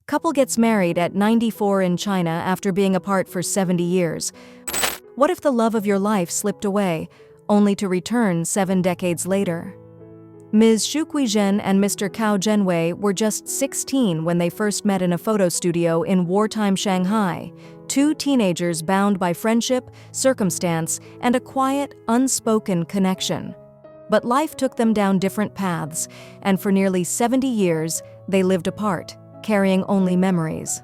Couple gets married at 94 in China after being apart for 70 years. What if the love of your life slipped away, only to return 7 decades later? Ms. Xu Guizhen and Mr. Cao Zhenwei were just 16 when they first met in a photo studio in wartime Shanghai, two teenagers bound by friendship, circumstance, and a quiet, unspoken connection. But life took them down different paths, and for nearly 70 years, they lived apart, carrying only memories.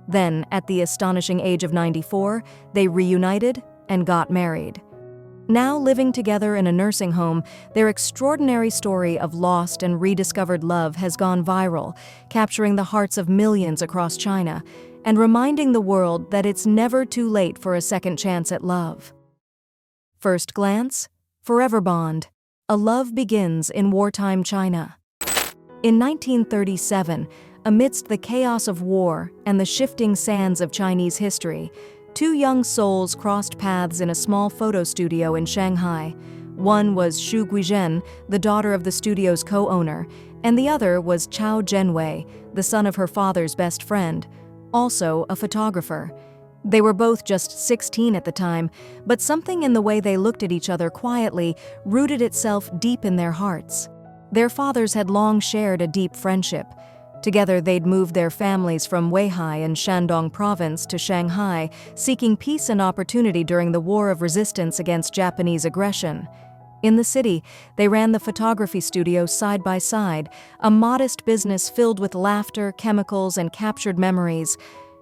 Then, at the astonishing age of 94, they reunited and got married. Now living together in a nursing home, their extraordinary story of lost and rediscovered love has gone viral, capturing the hearts of millions across China and reminding the world that it's never too late for a second chance at love. First glance, forever bond. A love begins in wartime China. In 1937, amidst the chaos of war and the shifting sands of Chinese history, two young souls crossed paths in a small photo studio in Shanghai. One was Xu Guizhen, the daughter of the studio's co-owner, and the other was Cao Zhenwei, the son of her father's best friend, also a photographer. They were both just 16 at the time, but something in the way they looked at each other quietly rooted itself deep in their hearts. Their fathers had long shared a deep friendship. Together they'd moved their families from Weihai in Shandong province to Shanghai, seeking peace and opportunity during the War of Resistance against Japanese aggression. In the city, they ran the photography studio side by side, a modest business filled with laughter, chemicals, and captured memories.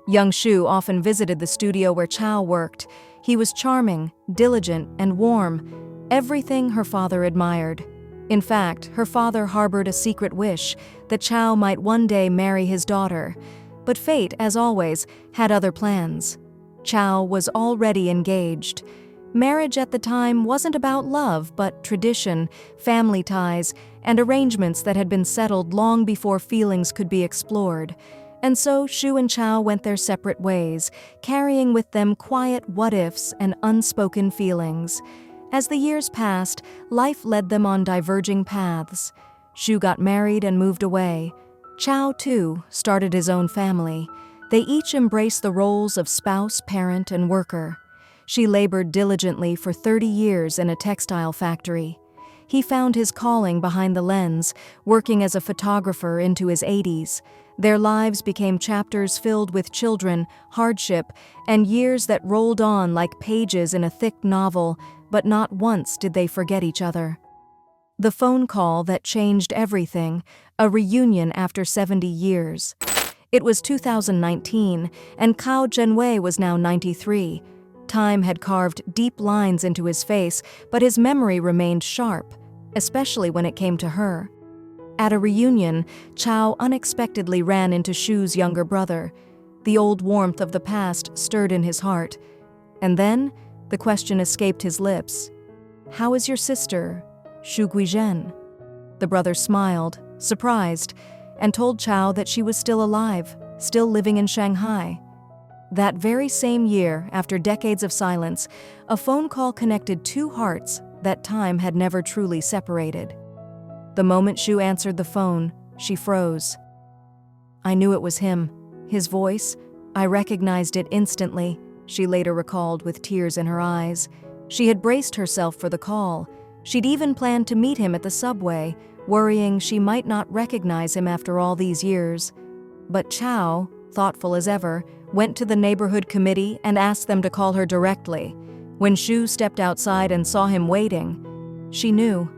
Young Xu often visited the studio where Cao worked. He was charming, diligent, and warm, everything her father admired. In fact, her father harbored a secret wish that Cao might one day marry his daughter. But fate, as always, had other plans. Cao was already engaged. Marriage at the time wasn't about love, but tradition, family ties, and arrangements that had been settled long before feelings could be explored. And so Xu and Cao went their separate ways, carrying with them quiet what-ifs and unspoken feelings. As the years passed, life led them on diverging paths. Xu got married and moved away. Cao, too, started his own family. They each embraced the roles of spouse, parent, and worker. She labored diligently for 30 years in a textile factory. He found his calling behind the lens, working as a photographer into his 80s. Their lives became chapters filled with children, hardship, and years that rolled on like pages in a thick novel, but not once did they forget each other. The phone call that changed everything, a reunion after 70 years. It was 2019, and Cao Zhenwei was now 93. Time had carved deep lines into his face, but his memory remained sharp, especially when it came to her. At a reunion, Cao unexpectedly ran into Xu's younger brother. The old warmth of the past stirred in his heart. And then, the question escaped his lips. "How is your sister, Xu Guizhen?" The brother smiled, surprised, and told Cao that she was still alive, still living in Shanghai. That very same year, after decades of silence, a phone call connected two hearts that time had never truly separated. The moment Xu answered the phone, she froze. "I knew it was him. His voice, I recognized it instantly," she later recalled with tears in her eyes. She had braced herself for the call. She'd even planned to meet him at the subway, worrying she might not recognize him after all these years. But Cao, thoughtful as ever, went to the neighborhood committee and asked them to call her directly. When Xu stepped outside and saw him waiting, she knew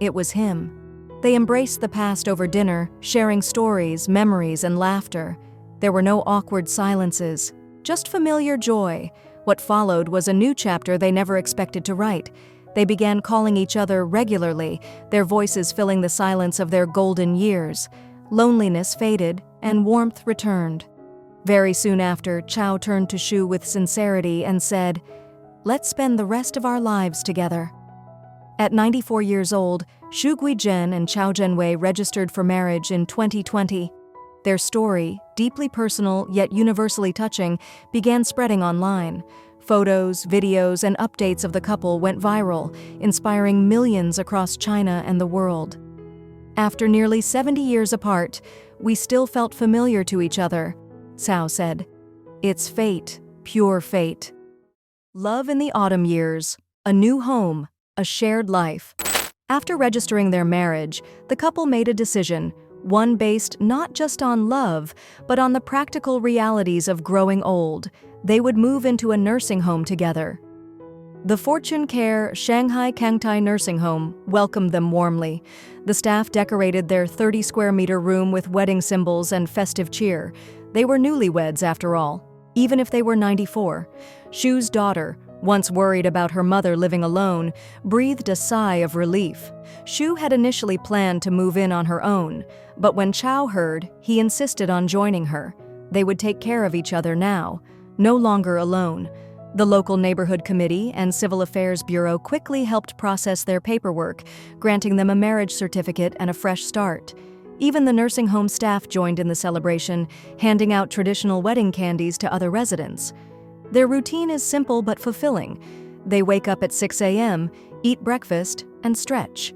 it was him. They embraced the past over dinner, sharing stories, memories, and laughter. There were no awkward silences, just familiar joy. What followed was a new chapter they never expected to write. They began calling each other regularly, their voices filling the silence of their golden years. Loneliness faded, and warmth returned. Very soon after, Cao turned to Xu with sincerity and said, "Let's spend the rest of our lives together." At 94 years old, Xu Guizhen and Cao Zhenwei registered for marriage in 2020. Their story, deeply personal yet universally touching, began spreading online. Photos, videos, and updates of the couple went viral, inspiring millions across China and the world. After nearly 70 years apart, we still felt familiar to each other, Cao said. It's fate, pure fate. Love in the autumn years, a new home, a shared life. After registering their marriage, the couple made a decision, one based not just on love, but on the practical realities of growing old. They would move into a nursing home together. The Fortune Care Shanghai Kangtai nursing home welcomed them warmly. The staff decorated their 30-square-meter room with wedding symbols and festive cheer. They were newlyweds, after all, even if they were 94. Shu's daughter, once worried about her mother living alone, breathed a sigh of relief. Shu had initially planned to move in on her own, but when Cao heard, he insisted on joining her. They would take care of each other now, no longer alone. The local neighborhood committee and civil affairs bureau quickly helped process their paperwork, granting them a marriage certificate and a fresh start. Even the nursing home staff joined in the celebration, handing out traditional wedding candies to other residents. Their routine is simple but fulfilling. They wake up at 6 a.m., eat breakfast, and stretch.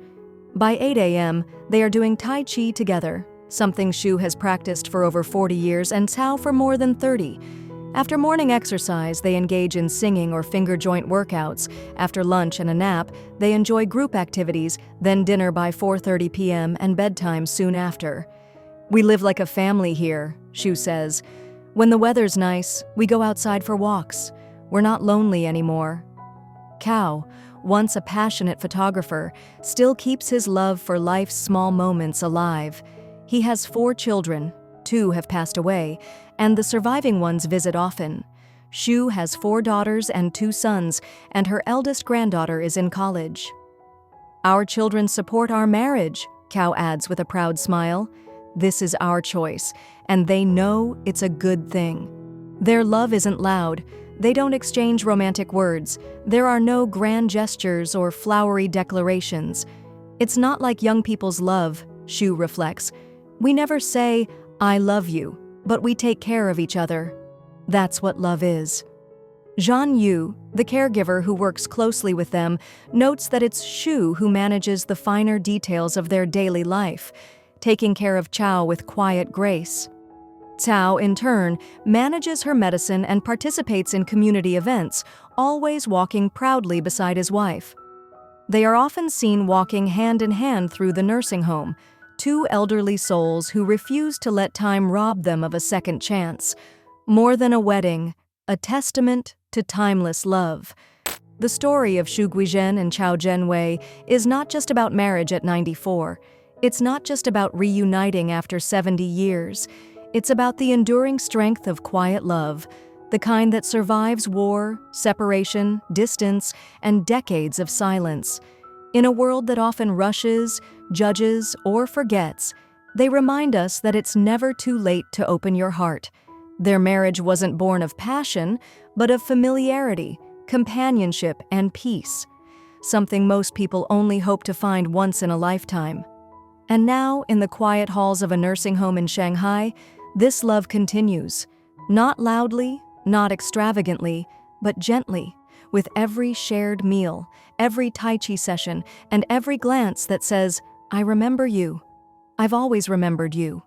By 8 a.m., they are doing Tai Chi together, something Shu has practiced for over 40 years and Cao for more than 30. After morning exercise, they engage in singing or finger joint workouts. After lunch and a nap, they enjoy group activities, then dinner by 4:30 p.m. and bedtime soon after. We live like a family here, Shu says. When the weather's nice, we go outside for walks. We're not lonely anymore. Cao, once a passionate photographer, still keeps his love for life's small moments alive. He has 4 children. 2 have passed away, and the surviving ones visit often. Shu has 4 daughters and 2 sons, and her eldest granddaughter is in college. Our children support our marriage, Cao adds with a proud smile. This is our choice, and they know it's a good thing. Their love isn't loud. They don't exchange romantic words. There are no grand gestures or flowery declarations. It's not like young people's love, Shu reflects. We never say, I love you, but we take care of each other. That's what love is. Zhan Yu, the caregiver who works closely with them, notes that it's Shu who manages the finer details of their daily life, taking care of Cao with quiet grace. Cao, in turn, manages her medicine and participates in community events, always walking proudly beside his wife. They are often seen walking hand in hand through the nursing home, 2 elderly souls who refuse to let time rob them of a second chance. More than a wedding, a testament to timeless love. The story of Guizhen and Cao Zhenwei is not just about marriage at 94. It's not just about reuniting after 70 years. It's about the enduring strength of quiet love, the kind that survives war, separation, distance, and decades of silence. In a world that often rushes, judges, or forgets, they remind us that it's never too late to open your heart. Their marriage wasn't born of passion, but of familiarity, companionship, and peace, something most people only hope to find once in a lifetime. And now, in the quiet halls of a nursing home in Shanghai, this love continues, not loudly, not extravagantly, but gently, with every shared meal, every Tai Chi session, and every glance that says, I remember you. I've always remembered you.